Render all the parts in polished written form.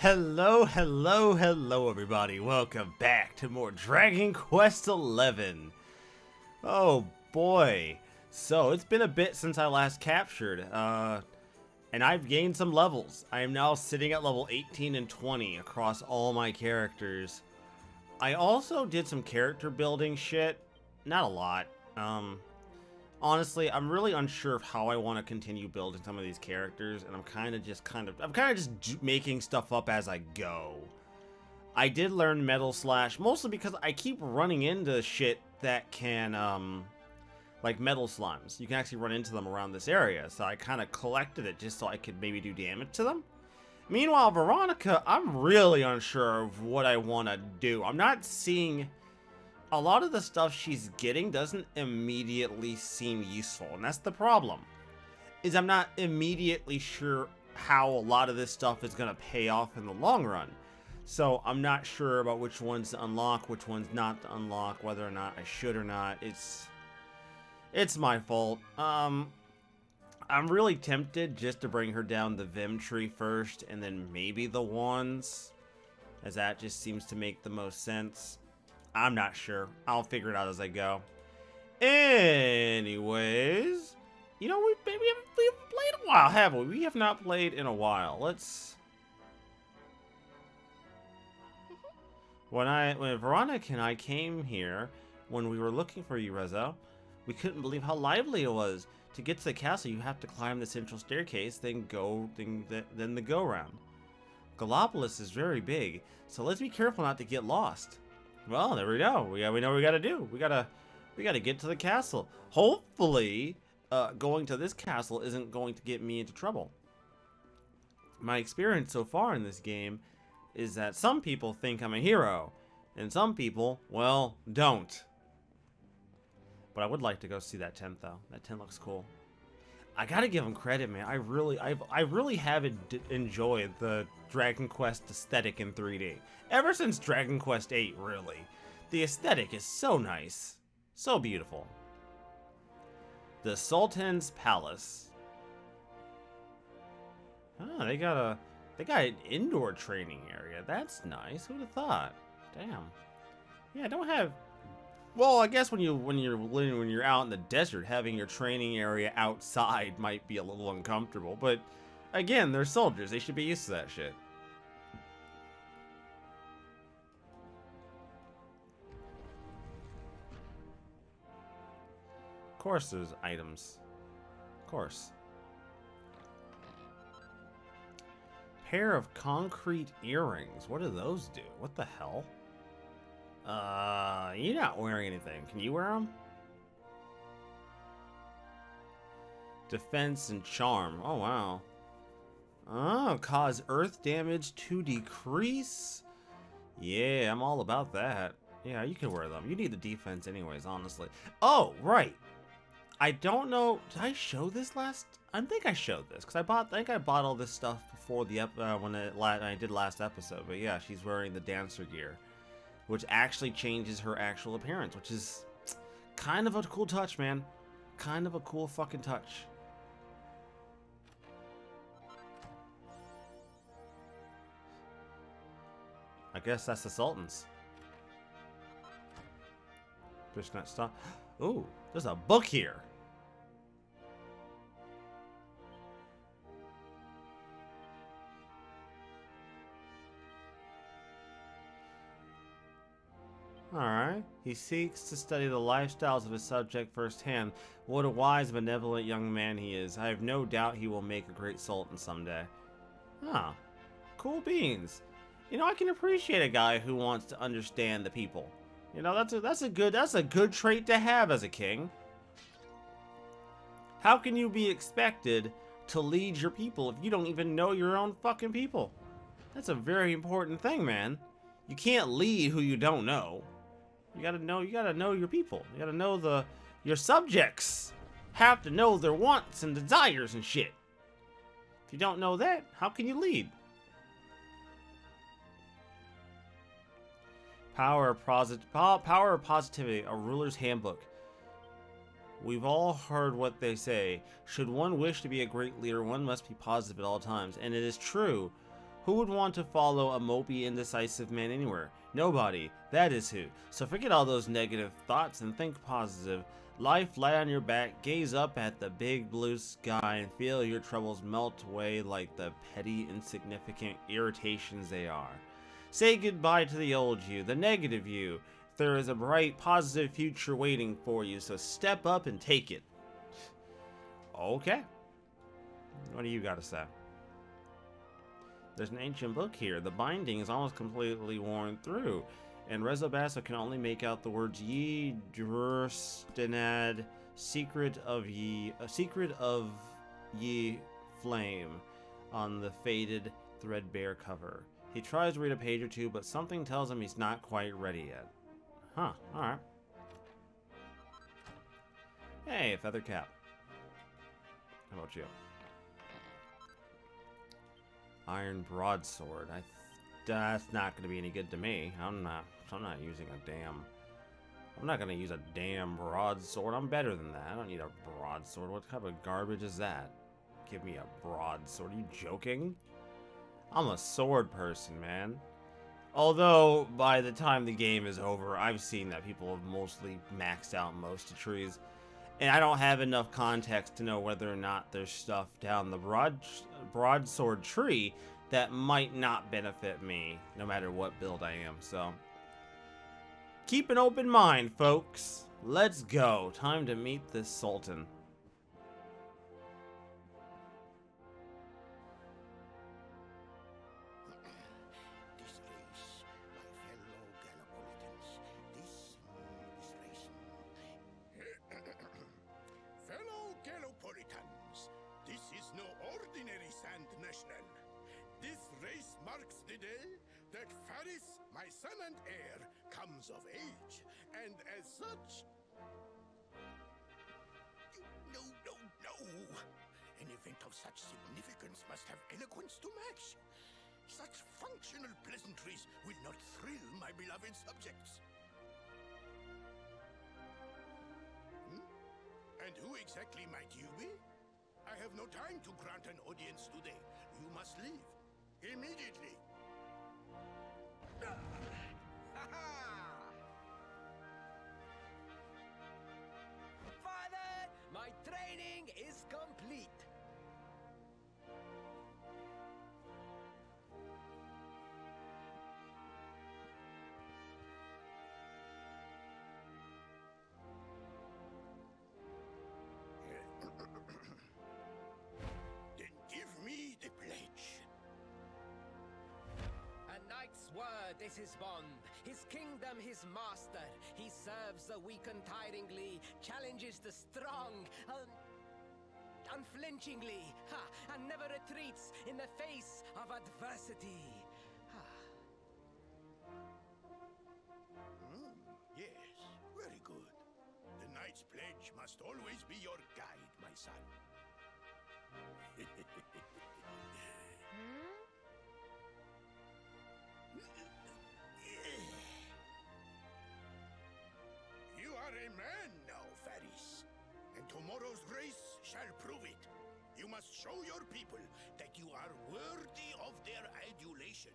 Hello, hello, hello everybody. Welcome back to more Dragon Quest XI. Oh boy. So, it's been a bit since I last captured, and I've gained some levels. I am now sitting at level 18 and 20 across all my characters. I also did some character building shit. Not a lot. Honestly, I'm really unsure of how I want to continue building some of these characters, and I'm kind of just making stuff up as I go. I did learn Metal Slash, mostly because I keep running into shit that can, like metal slimes. You can actually run into them around this area, so I kind of collected it just so I could maybe do damage to them. Meanwhile, Veronica, I'm really unsure of what I want to do. I'm not seeing... A lot of the stuff she's getting doesn't immediately seem useful, and that's the problem. Is I'm not immediately sure how a lot of this stuff is going to pay off in the long run. So I'm not sure about which ones to unlock, which ones not to unlock, whether or not I should or not. It's my fault. I'm really tempted just to bring her down the Vim tree first, and then maybe the wands, as that just seems to make the most sense. I'm not sure. I'll figure it out as I go. Anyways, you know, we haven't played in a while, have we? We have not played in a while. Let's... When Veronica and I came here, when we were looking for you, Rezo, we couldn't believe how lively it was. To get to the castle, you have to climb the central staircase, then the go-round. Galopolis is very big, so let's be careful not to get lost. Well, there we go. We know what we gotta do. We gotta get to the castle. Hopefully, going to this castle isn't going to get me into trouble. My experience so far in this game is that some people think I'm a hero, and some people, well, don't. But I would like to go see that tent, though. That tent looks cool. I gotta give them credit, man. I really have enjoyed the Dragon Quest aesthetic in 3D. Ever since Dragon Quest VIII, really. The aesthetic is so nice. So beautiful. The Sultan's Palace. Oh, they got an indoor training area. That's nice. Who'd have thought? Damn. Yeah, I don't have... Well, I guess when you're out in the desert, having your training area outside might be a little uncomfortable. But again, they're soldiers. They should be used to that shit. Of course, there's items. Of course. Pair of concrete earrings. What do those do? What the hell? You're not wearing anything. Can you wear them? Defense and charm. Oh, wow. Oh, cause earth damage to decrease. Yeah, I'm all about that. Yeah, you can wear them. You need the defense anyways, honestly. Oh, right. I don't know. Did I show this last? I think I showed this because I think I bought all this stuff before the when I did last episode. But yeah, she's wearing the dancer gear, which actually changes her actual appearance, which is kind of a cool touch, man. Kind of a cool fucking touch. I guess that's the Sultan's. Just not stop. Ooh, there's a book here. Alright. He seeks to study the lifestyles of his subject firsthand. What a wise, benevolent young man he is. I have no doubt he will make a great sultan someday. Ah, cool beans. You know, I can appreciate a guy who wants to understand the people. You know, that's a good trait to have as a king. How can you be expected to lead your people if you don't even know your own fucking people? That's a very important thing, man. You can't lead who you don't know. You gotta know your people. You gotta know your subjects have to know their wants and desires and shit. If you don't know that, how can you lead? Power of Positivity, a ruler's handbook. We've all heard what they say. Should one wish to be a great leader, one must be positive at all times. And it is true. Who would want to follow a mopey, indecisive man anywhere? Nobody. That is who. So forget all those negative thoughts and think positive. Lie flat on your back, gaze up at the big blue sky, and feel your troubles melt away like the petty, insignificant irritations they are. Say goodbye to the old you, the negative you. There is a bright, positive future waiting for you, so step up and take it. Okay. What do you got to say? There's an ancient book here. The binding is almost completely worn through, and Rezobasso can only make out the words Ye Drstenad, secret of ye flame, on the faded, threadbare cover. He tries to read a page or two, but something tells him he's not quite ready yet. Huh, alright. Hey, feather cap. How about you? Iron broadsword. That's not going to be any good to me. I'm not using a damn... I'm not going to use a damn broadsword. I'm better than that. I don't need a broadsword. What kind of garbage is that? Give me a broadsword. Are you joking? I'm a sword person, man. Although, by the time the game is over, I've seen that people have mostly maxed out most trees. And I don't have enough context to know whether or not there's stuff down the broadsword tree that might not benefit me, no matter what build I am. So, keep an open mind, folks. Let's go. Time to meet this Sultan. This race, my fellow Galopolitans, this race. Fellow Galopolitans, this is no ordinary Sand National. This race marks the day that Faris, my son and heir, comes of age, and as such... No. An event of such significance must have eloquence to match. Such functional pleasantries will not thrill my beloved subjects. And who exactly might you be? I have no time to grant an audience today. You must leave. Immediately. Father, my training is complete. Then give me the pledge. A knight's word is his bond, his kingdom his master. He serves the weak untiringly, challenges the strong unflinchingly, and never retreats in the face of adversity. Yes, very good. The knight's pledge must always be your guide, my son. You are a man now, Faris. And tomorrow's race shall prove it. You must show your people that you are worthy of their adulation.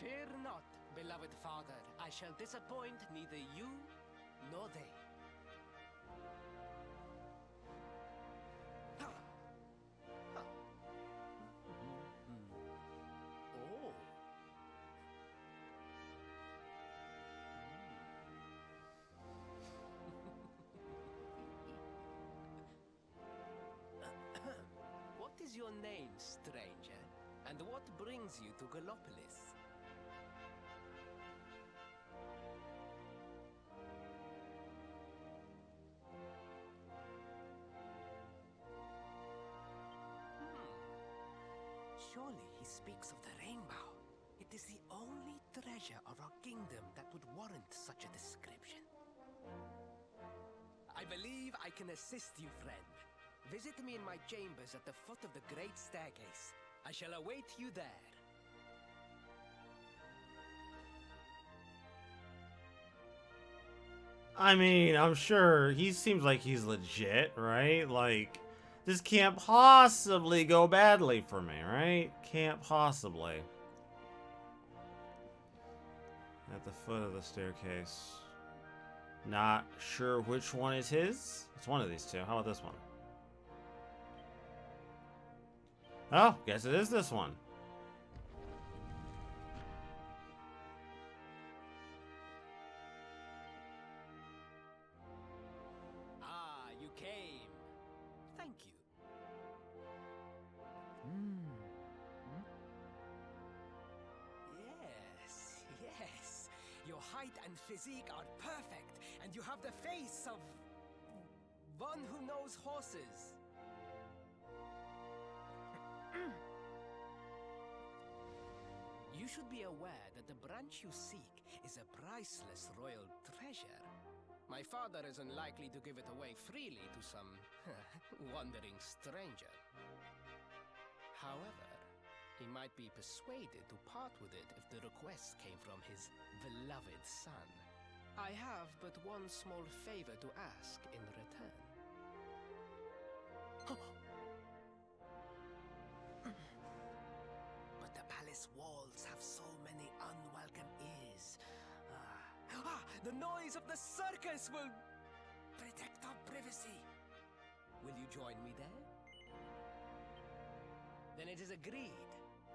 Fear not, beloved father. I shall disappoint neither you nor they. Oh. What is your name, stranger? And what brings you to Galopolis? Surely he speaks of the rainbow. It is the only treasure of our kingdom that would warrant such a description. I believe I can assist you, friend. Visit me in my chambers at the foot of the great staircase. I shall await you there. I mean, I'm sure he seems like he's legit, right? Like, This can't possibly go badly for me, right? Can't possibly. At the foot of the staircase. Not sure which one is his. It's one of these two. How about this one? Oh, guess it is this one. Ah, you came. Thank you. Yes. Your height and physique are perfect, and you have the face of one who knows horses. You should be aware that the branch you seek is a priceless royal treasure. My father is unlikely to give it away freely to some wandering stranger. However, he might be persuaded to part with it if the request came from his beloved son. I have but one small favor to ask in return. But the palace walls have so many unwelcome ears. The noise of the circus will protect our privacy. Will you join me there? Then it is agreed.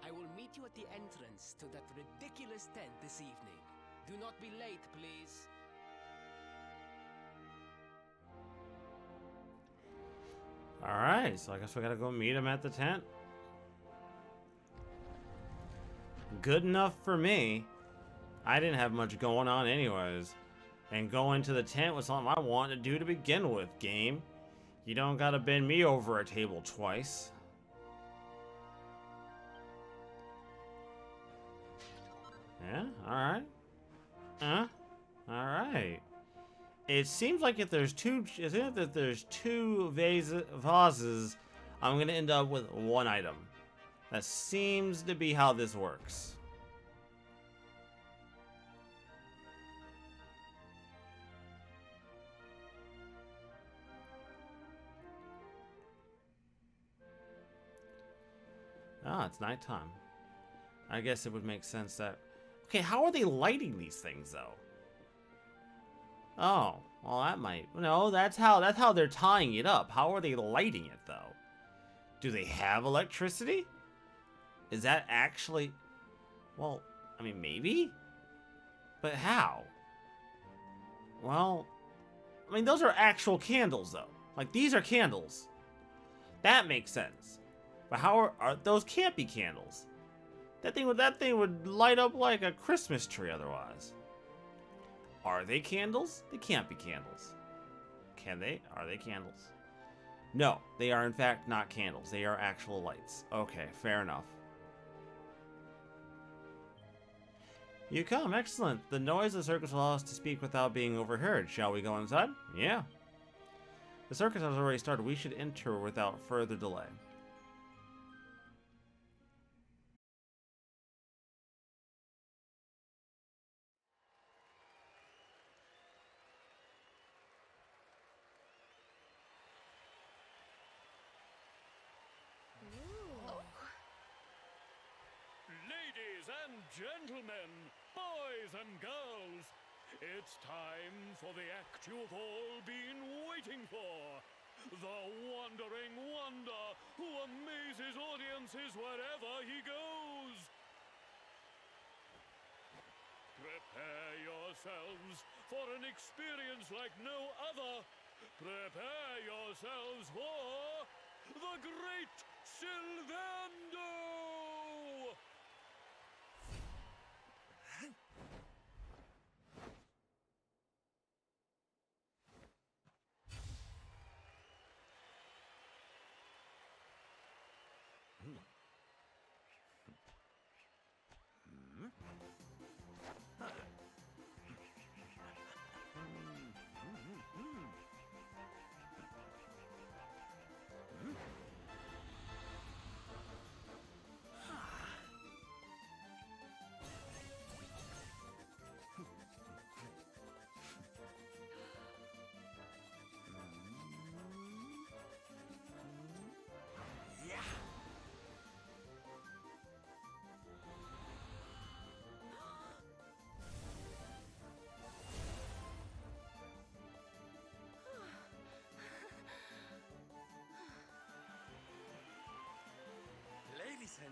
I will meet you at the entrance to that ridiculous tent this evening. Do not be late, please. Alright, so I guess we gotta go meet him at the tent. Good enough for me. I didn't have much going on anyways. And going to the tent was something I wanted to do to begin with, game. You don't gotta bend me over a table twice. Yeah, alright. Alright. It seems like if there's two vases, I'm gonna end up with one item. That seems to be how this works. Ah, it's nighttime. I guess it would make sense that... Okay, how are they lighting these things, though? Oh, well, that might... No, that's how they're tying it up. How are they lighting it, though? Do they have electricity? Is that actually... Well, I mean, maybe? But how? Well, I mean, those are actual candles, though. Like, these are candles. That makes sense. But how are those can't be candles? That thing would light up like a Christmas tree otherwise. Are they candles? They can't be candles. Can they? Are they candles? No, they are in fact not candles. They are actual lights. Okay, fair enough. You come, excellent. The noise of the circus will allow us to speak without being overheard. Shall we go inside? Yeah. The circus has already started. We should enter without further delay. Ladies and gentlemen, boys and girls, it's time for the act you've all been waiting for. The Wandering Wonder, who amazes audiences wherever he goes. Prepare yourselves for an experience like no other. Prepare yourselves for the Great Sylvando!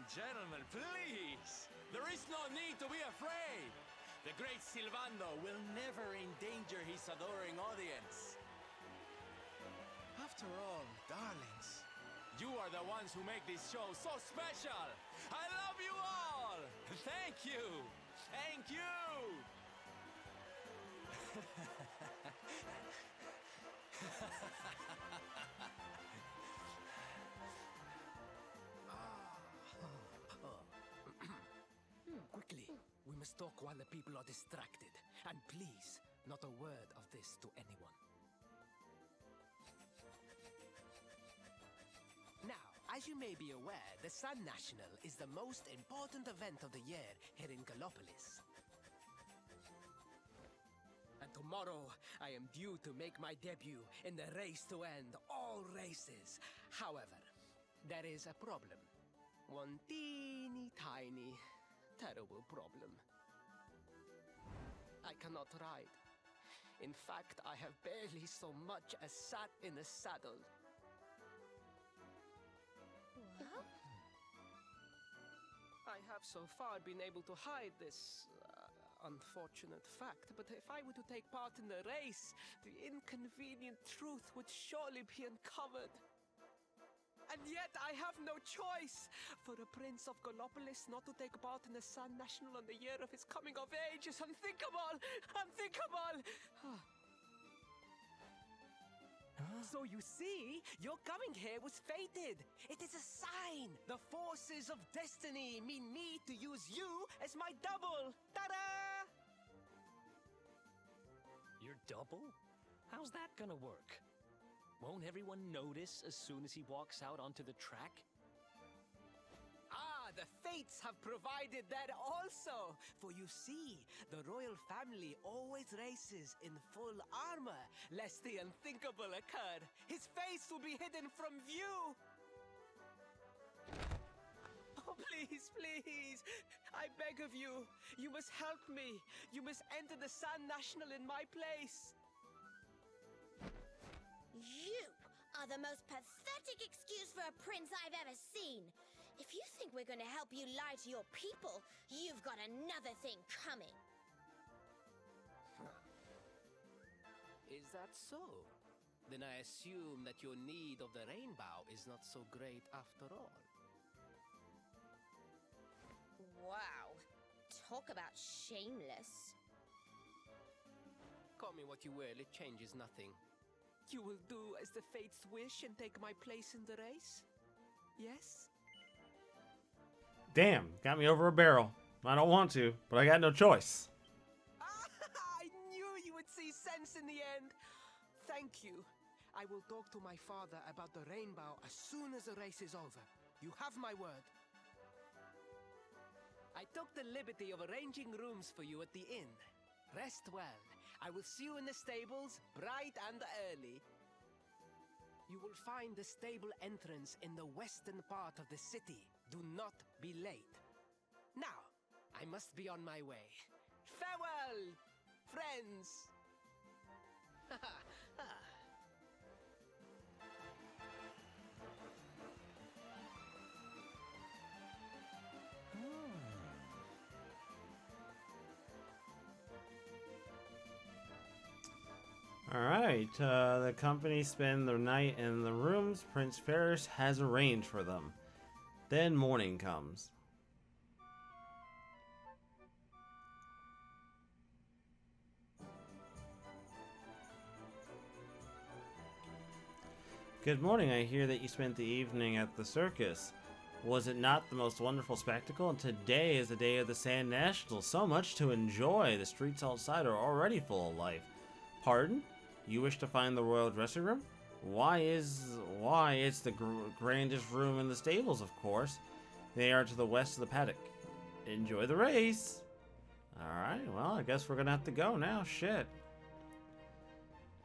and gentlemen, please! There is no need to be afraid! The great Silvando will never endanger his adoring audience. After all, darlings, you are the ones who make this show so special! I love you all! Thank you! Thank you! Quickly, we must talk while the people are distracted. And please, not a word of this to anyone. Now, as you may be aware, the Sun National is the most important event of the year here in Galopolis. And tomorrow, I am due to make my debut in the race to end all races. However, there is a problem. One teeny tiny, terrible problem. I cannot ride. In fact, I have barely so much as sat in a saddle. What? I have so far been able to hide this unfortunate fact, but if I were to take part in the race, the inconvenient truth would surely be uncovered. And yet I have no choice. For a prince of Galopolis not to take part in the Sun National on the year of his coming of age is unthinkable! Unthinkable! So you see, your coming here was fated. It is a sign. The forces of destiny mean me to use you as my double. Ta-da! Your double? How's that gonna work? Won't everyone notice as soon as he walks out onto the track? Ah, the fates have provided that also. For you see, the royal family always races in full armor, lest the unthinkable occur. His face will be hidden from view. Oh, please, please. I beg of you. You must help me. You must enter the Sun National in my place. You are the most pathetic excuse for a prince I've ever seen. If you think we're going to help you lie to your people, you've got another thing coming. Is that so? Then I assume that your need of the rainbow is not so great after all. Wow. Talk about shameless. Call me what you will, it changes nothing. You will do as the fates wish and take my place in the race? Yes? Damn, got me over a barrel. I don't want to, but I got no choice. I knew you would see sense in the end. Thank you. I will talk to my father about the rainbow as soon as the race is over. You have my word. I took the liberty of arranging rooms for you at the inn. Rest well. I will see you in the stables, bright and early. You will find the stable entrance in the western part of the city. Do not be late. Now, I must be on my way. Farewell, friends! Alright, the company spend the night in the rooms Prince Ferris has arranged for them. Then morning comes. Good morning, I hear that you spent the evening at the circus. Was it not the most wonderful spectacle? And today is the day of the Sand National. So much to enjoy. The streets outside are already full of life. Pardon? You wish to find the royal dressing room? Why, it's the grandest room in the stables, of course. They are to the west of the paddock. Enjoy the race! Alright, well, I guess we're gonna have to go now. Shit.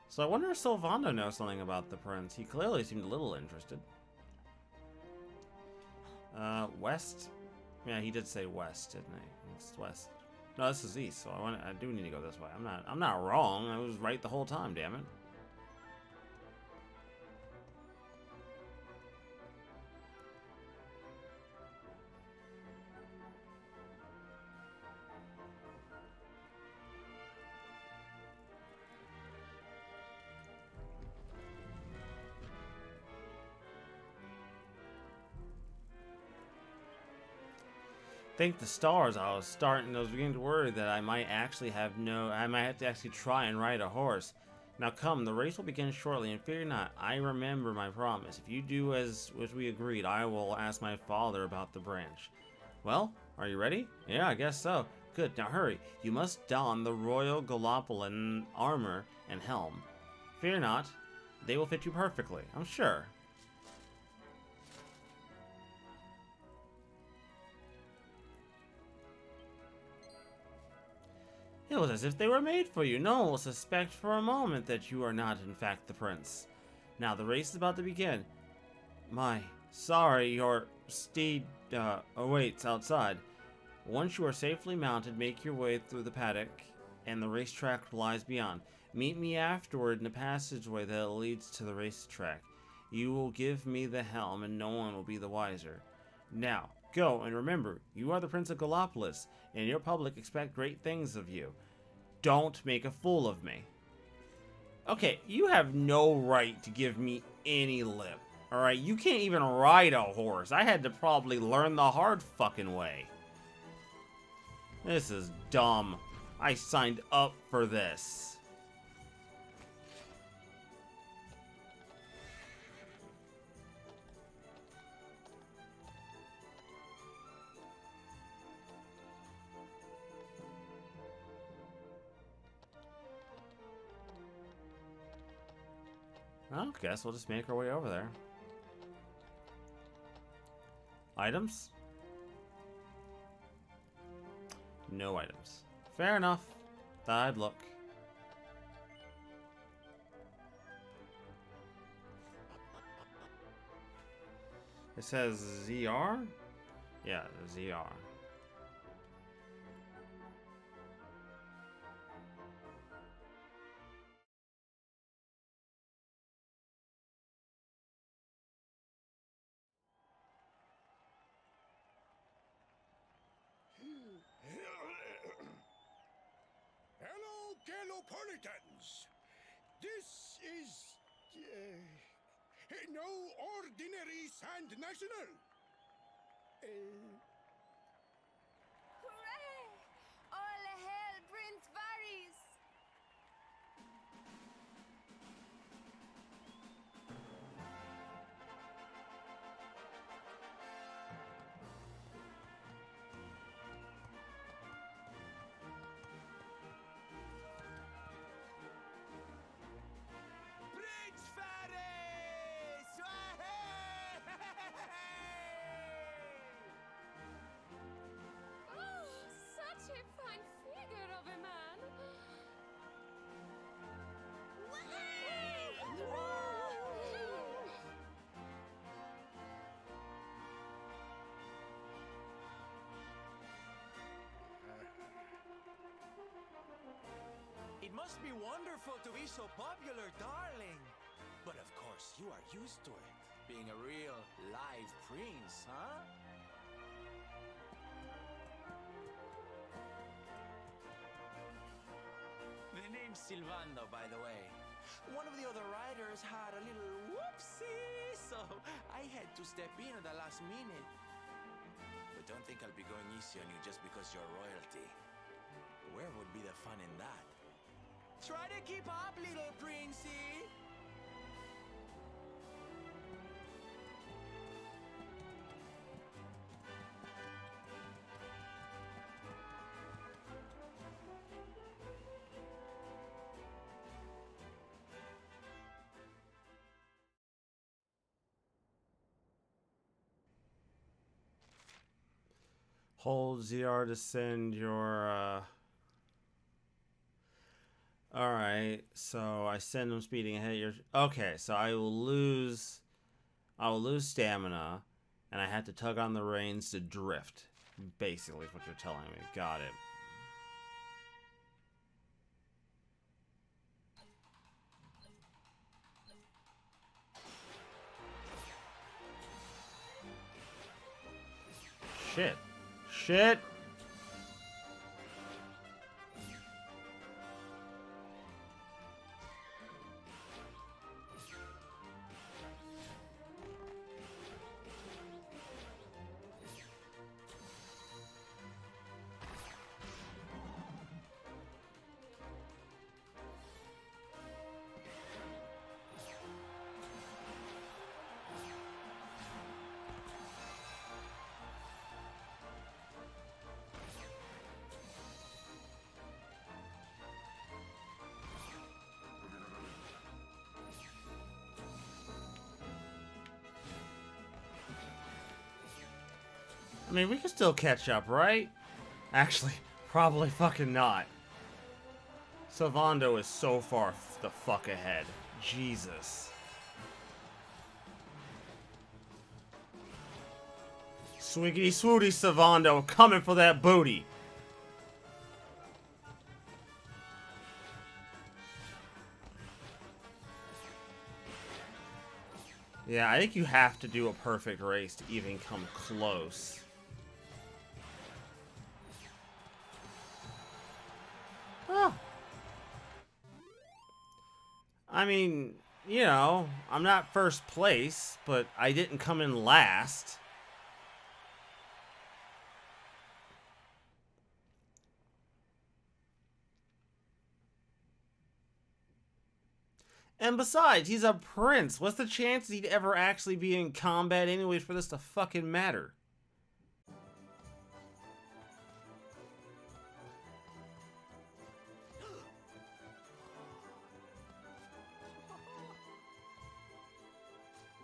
So I wonder if Silvando knows something about the prince. He clearly seemed a little interested. West? Yeah, he did say west, didn't he? It's west. No, this is east, so I do need to go this way. I'm not wrong. I was right the whole time, damn it. Thank the stars, I was beginning to worry that I might have to actually try and ride a horse. Now come, the race will begin shortly, and fear not, I remember my promise. If you do as we agreed, I will ask my father about the branch. Well, are you ready? Yeah, I guess so. Good, now hurry. You must don the royal Galopolis armor and helm. Fear not, they will fit you perfectly, I'm sure. It was as if they were made for you. No one will suspect for a moment that you are not, in fact, the prince. Now, the race is about to begin. Sorry, your steed, awaits outside. Once you are safely mounted, make your way through the paddock, and the racetrack lies beyond. Meet me afterward in the passageway that leads to the racetrack. You will give me the helm, and no one will be the wiser. Now, go, and remember, you are the Prince of Galopolis, and your public expect great things of you. Don't make a fool of me. Okay, you have no right to give me any lip. Alright, you can't even ride a horse. I had to probably learn the hard fucking way. This is dumb. I signed up for this. I guess we'll just make our way over there. Items? No items. Fair enough. Thought I'd look. It says ZR? Yeah, ZR. Hello, Galopolitans. This is no ordinary Sand National. Hooray! All hail Prince Varys! Prince Faris! Oh, such a fine figure of a man! It must be wonderful to be so popular, darling. But of course, you are used to it. Being a real, live prince, huh? The name's Silvando, by the way. One of the other riders had a little whoopsie, so I had to step in at the last minute. But don't think I'll be going easy on you just because you're royalty. Where would be the fun in that? Try to keep up, little princey! Hold ZR to send your, Alright, so I send them speeding ahead. Okay, so I will lose stamina, and I have to tug on the reins to drift. Basically, is what you're telling me. Got it. Shit. Shit! mean, we can still catch up, right? Actually, probably fucking not. Savando is so far the fuck ahead. Jesus. Swiggity swooty Savando coming for that booty. Yeah, I think you have to do a perfect race to even come close. Huh. I mean, you know, I'm not first place, but I didn't come in last. And besides, he's a prince. What's the chance he'd ever actually be in combat anyways for this to fucking matter?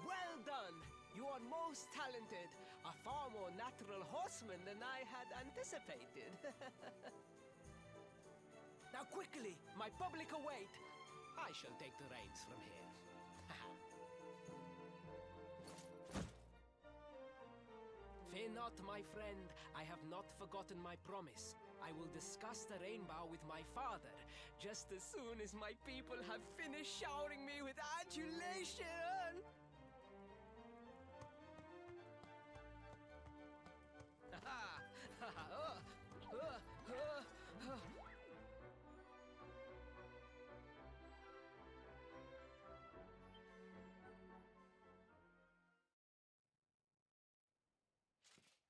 Well done! You are most talented. A far more natural horseman than I had anticipated. Now quickly, my public await. I shall take the reins from here. Fear not, my friend. I have not forgotten my promise. I will discuss the rainbow with my father, just as soon as my people have finished showering me with adulation.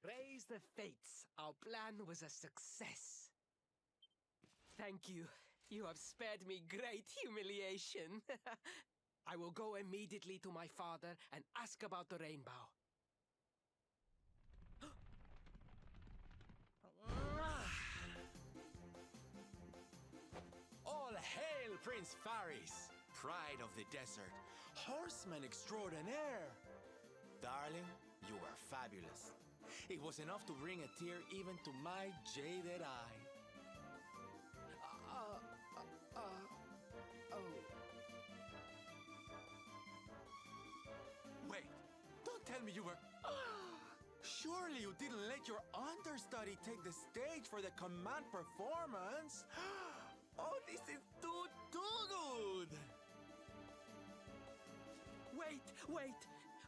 Raise the fates. Our plan was a success. Thank you. You have spared me great humiliation. I will go immediately to my father and ask about the rainbow. All hail Prince Faris, pride of the desert, horseman extraordinaire. Darling, you were fabulous. It was enough to bring a tear even to my jaded eye. Wait, don't tell me you were... Surely you didn't let your understudy take the stage for the command performance? Oh, this is too good! Wait!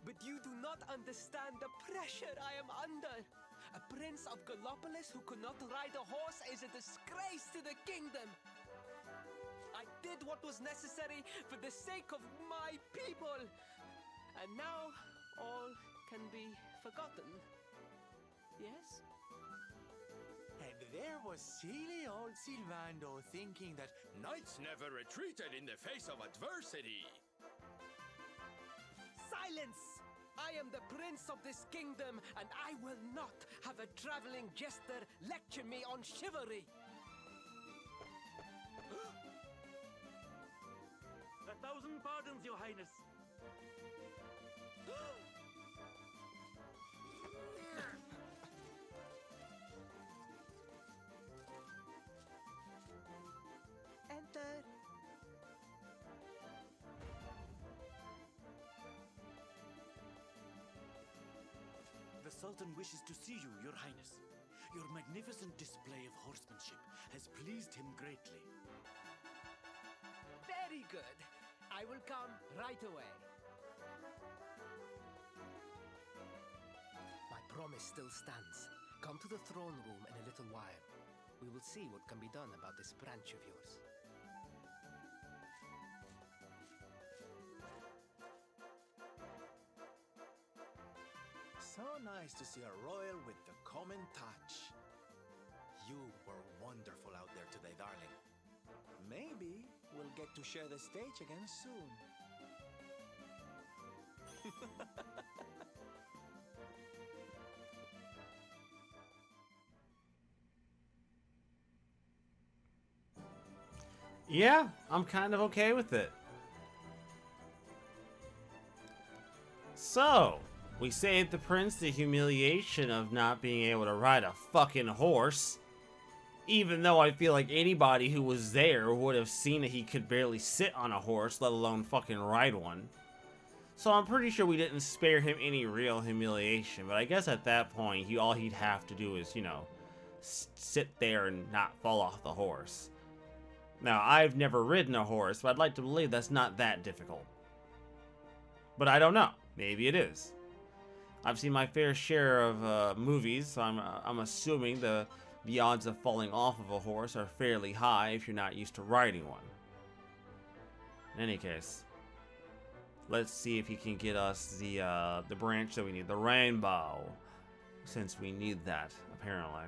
But you do not understand the pressure I am under. A prince of Galopolis who could not ride a horse is a disgrace to the kingdom. I did what was necessary for the sake of my people. And now, all can be forgotten. Yes? And there was silly old Silvando thinking that knights never retreated in the face of adversity. Silence! I am the prince of this kingdom, and I will not have a traveling jester lecture me on chivalry. 1,000 pardons, your highness. Enter. The Sultan wishes to see you, your highness. Your magnificent display of horsemanship has pleased him greatly. Very good. I will come right away. My promise still stands. Come to the throne room in a little while. We will see what can be done about this branch of yours. So nice to see a royal with the common touch. You were wonderful out there today, darling. Maybe we'll get to share the stage again soon. Yeah, I'm kind of okay with it. So, We saved the prince the humiliation of not being able to ride a fucking horse. Even though I feel like anybody who was there would have seen that he could barely sit on a horse, let alone fucking ride one. So I'm pretty sure we didn't spare him any real humiliation, but I guess at that point, all he'd have to do is, you know, sit there and not fall off the horse. Now, I've never ridden a horse, but I'd like to believe that's not that difficult. But I don't know. Maybe it is. I've seen my fair share of movies, so I'm assuming the odds of falling off of a horse are fairly high if you're not used to riding one. In any case, let's see if he can get us the branch that we need, the rainbow, since we need that, apparently.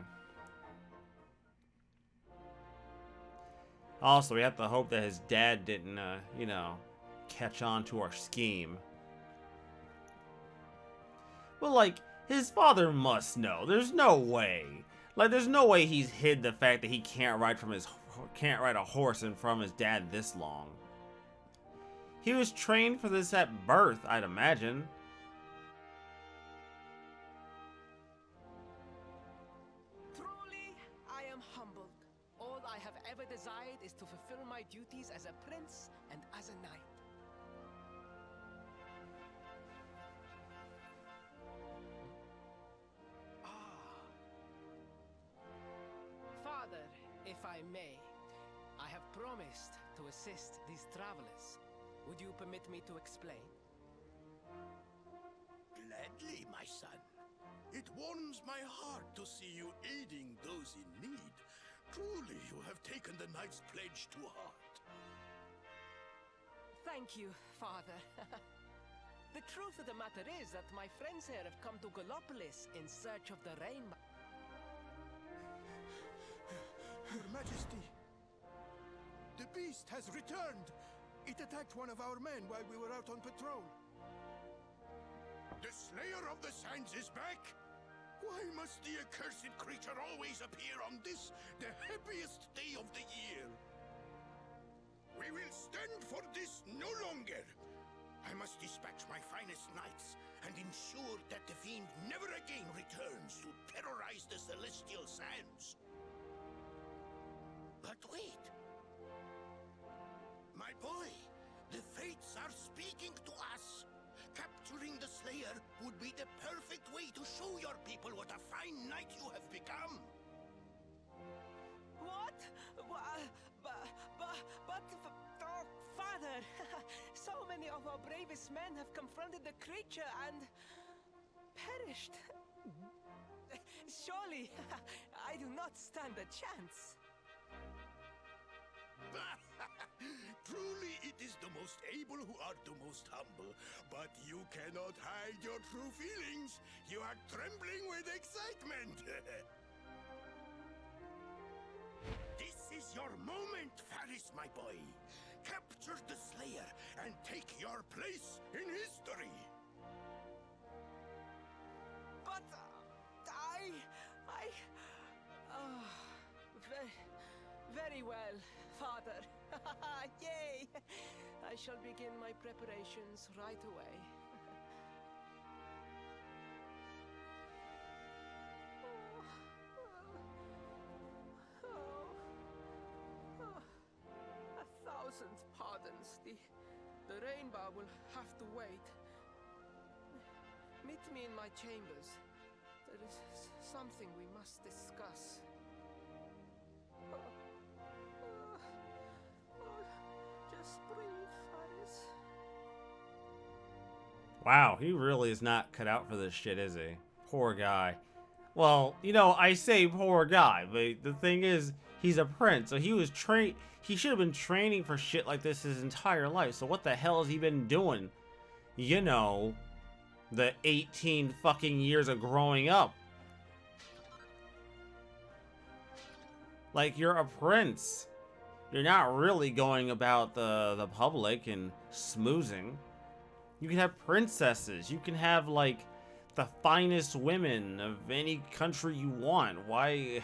Also, we have to hope that his dad didn't, you know, catch on to our scheme. But, like, his father must know. There's no way. Like, there's no way he's hid the fact that he can't ride a horse from his dad this long. He was trained for this at birth, I'd imagine. Truly, I am humbled. All I have ever desired is to fulfill my duties as a prince and as a knight. Father, if I may, I have promised to assist these travelers. Would you permit me to explain? Gladly, my son. It warms my heart to see you aiding those in need. Truly, you have taken the knight's pledge to heart. Thank you, Father. The truth of the matter is that my friends here have come to Galopolis in search of the rainbow. Your Majesty, the beast has returned. It attacked one of our men while we were out on patrol. The Slayer of the Sands is back? Why must the accursed creature always appear on this, the happiest day of the year? We will stand for this no longer. I must dispatch my finest knights and ensure that the fiend never again returns to terrorize the Celestial Sands. But wait. My boy, the fates are speaking to us. Capturing the Slayer would be the perfect way to show your people what a fine knight you have become. What? Oh, Father, so many of our bravest men have confronted the creature and perished. Surely, I do not stand a chance. Truly, it is the most able who are the most humble. But you cannot hide your true feelings. You are trembling with excitement. This is your moment, Faris, my boy. Capture the Slayer and take your place in history. But very well, Father. Yay! I shall begin my preparations right away. A thousand pardons. The rainbow will have to wait. Meet me in my chambers. There is something we must discuss. Just breathe, Faris. Wow, he really is not cut out for this shit, is he? Poor guy. Well, you know, I say poor guy, but the thing is, he's a prince, so he should have been training for shit like this his entire life. So what the hell has he been doing? You know, the 18 fucking years of growing up. Like, you're a prince. You're not really going about the public and smoozing. You can have princesses. You can have, like, the finest women of any country you want. Why?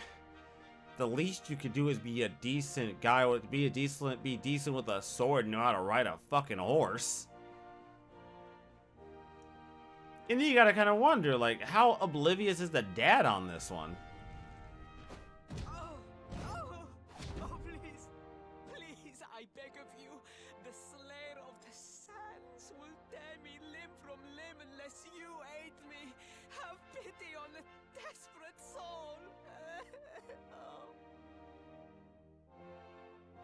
The least you could do is be a decent guy, be decent with a sword and know how to ride a fucking horse. And you gotta kind of wonder, like, how oblivious is the dad on this one? Oh, please, please, I beg of you. The Slayer of the Sands will tear me limb from limb unless you aid me. Have pity on a desperate soul. Oh.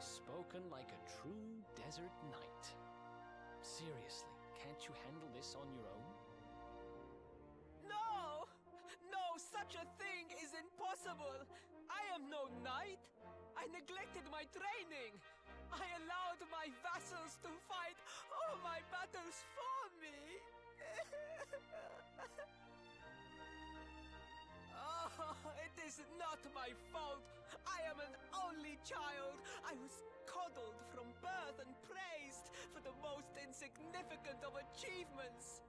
Spoken like a true desert knight. Seriously, can't you handle this on your own? No! No, such a thing is impossible! I am no knight! I neglected my training! I allowed my vassals to fight all my battles for me! Oh, it is not my fault! I am an only child! I was coddled from birth and praised for the most insignificant of achievements!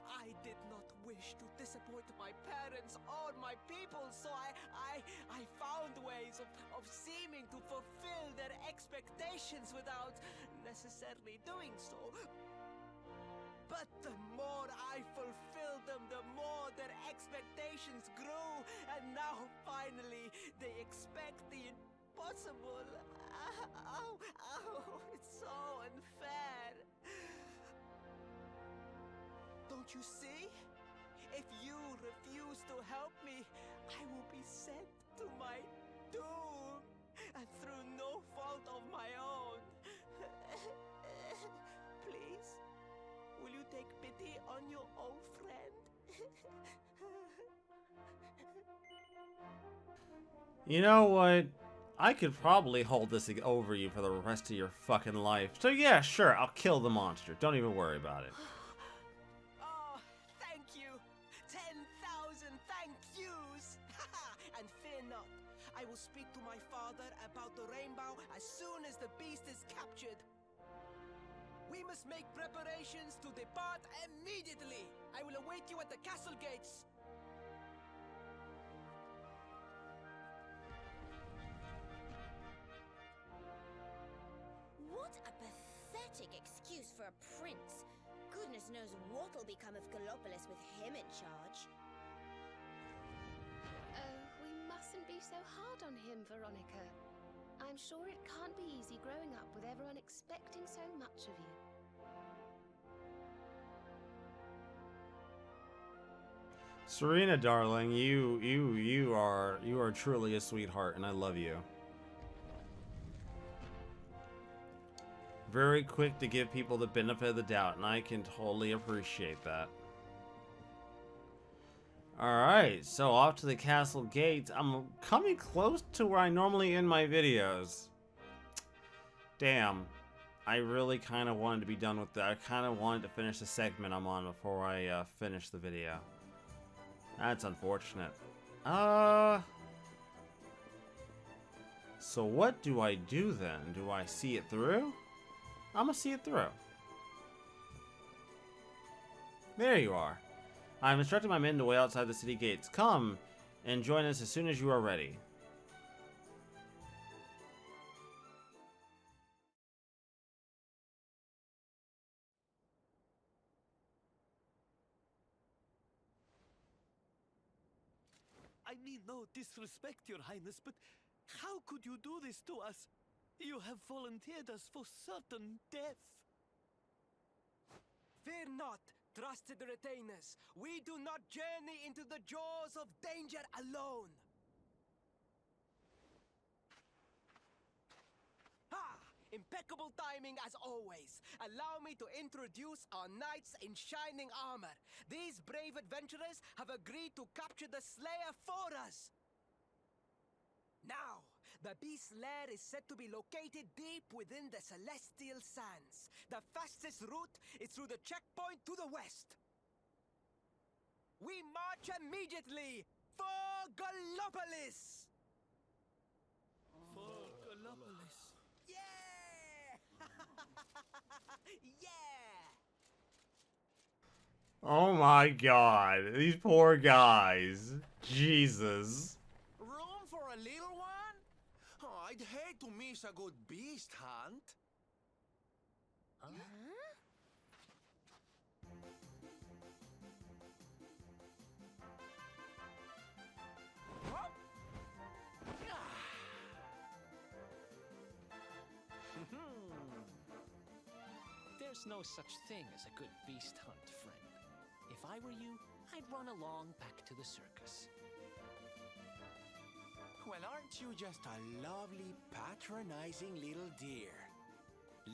I did not wish to disappoint my parents or my people, so I found ways of seeming to fulfill their expectations without necessarily doing so. But the more I fulfilled them, the more their expectations grew, and now finally they expect the impossible. It's so unfair. Don't you see? If you refuse to help me, I will be sent to my doom, and through no fault of my own. Please, will you take pity on your old friend? You know what? I could probably hold this over you for the rest of your fucking life. So yeah, sure, I'll kill the monster. Don't even worry about it. Oh, thank you. 10,000 thank yous. And fear not. I will speak to my father about the rainbow as soon as the beast is captured. We must make preparations to depart immediately. I will await you at the castle gates. What a pathetic excuse for a prince. Goodness knows what'll become of Galopolis with him in charge. Oh, we mustn't be so hard on him, Veronica. I'm sure it can't be easy growing up with everyone expecting so much of you. Serena, darling, you are truly a sweetheart, and I love you. Very quick to give people the benefit of the doubt, and I can totally appreciate that. Alright, so off to the castle gates. I'm coming close to where I normally end my videos. Damn. I really kind of wanted to be done with that. I kind of wanted to finish the segment I'm on before I finish the video. That's unfortunate. So what do I do then? Do I see it through? I'm gonna see it through. There you are. I'm instructing my men to wait outside the city gates. Come and join us as soon as you are ready. I mean no disrespect, Your Highness, but how could you do this to us? You have volunteered us for certain death. Fear not, trusted retainers. We do not journey into the jaws of danger alone. Ha! Impeccable timing as always. Allow me to introduce our knights in shining armor. These brave adventurers have agreed to capture the Slayer for us. Now, the beast's lair is said to be located deep within the Celestial Sands. The fastest route is through the checkpoint to the west. We march immediately for Galopolis! For Galopolis. Yeah! Yeah! Oh my god. These poor guys. Jesus. Room for a little one? Oh, I'd hate to miss a good beast hunt. There's no such thing as a good beast hunt, friend. If I were you, I'd run along back to the circus. Well, aren't you just a lovely, patronizing little dear?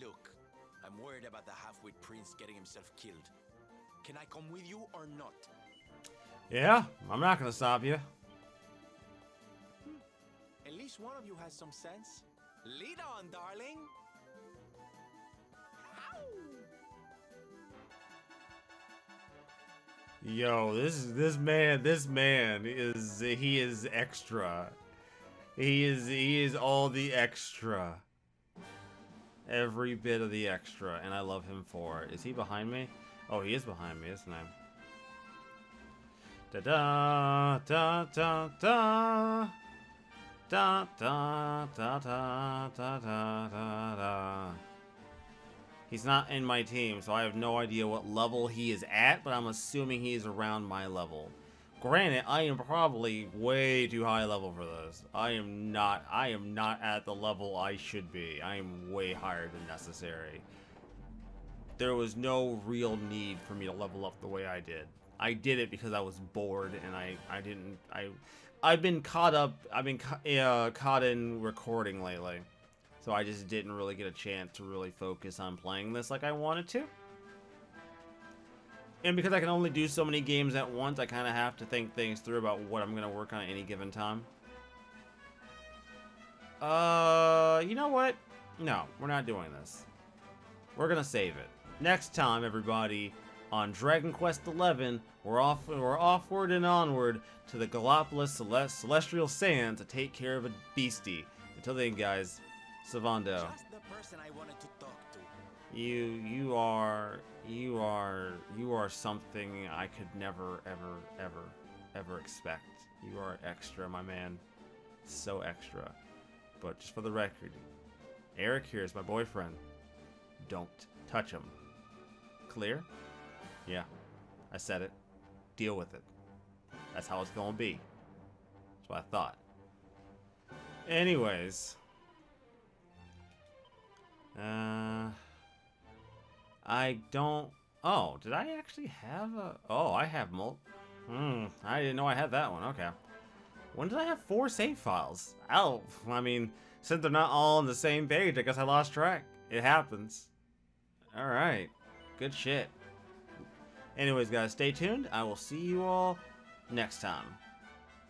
Look, I'm worried about the half-wit prince getting himself killed. Can I come with you or not? Yeah, I'm not gonna stop you. At least one of you has some sense. Lead on, darling! Yo, this man is he is extra. He is all the extra. Every bit of the extra, and I love him for it. Is he behind me? Oh, he is behind me, isn't he? Da da da da da da da da da da da da. He's not in my team, so I have no idea what level he is at, but I'm assuming he's around my level. Granted, I am probably way too high level for this. I am not at the level I should be. I am way higher than necessary. There was no real need for me to level up the way I did. I did it because I was bored and I've been caught in recording lately. So I just didn't really get a chance to really focus on playing this like I wanted to. And because I can only do so many games at once, I kind of have to think things through about what I'm going to work on at any given time. You know what? No, we're not doing this. We're going to save it. Next time, everybody, on Dragon Quest XI, we're offward and onward to the Galopolis Celestial Sands to take care of a beastie. Until then, guys, Savando. Just the person I wanted to talk to. You are something I could never, ever expect. You are extra, my man. So extra. But just for the record, Eric here is my boyfriend. Don't touch him. Clear? Yeah, I said it. Deal with it. That's how it's gonna be. That's what I thought. Anyways. I don't... Oh, did I actually have a... Oh, I have I didn't know I had that one. Okay. When did I have 4 save files? Oh, I mean, since they're not all on the same page, I guess I lost track. It happens. Alright. Good shit. Anyways, guys, stay tuned. I will see you all next time.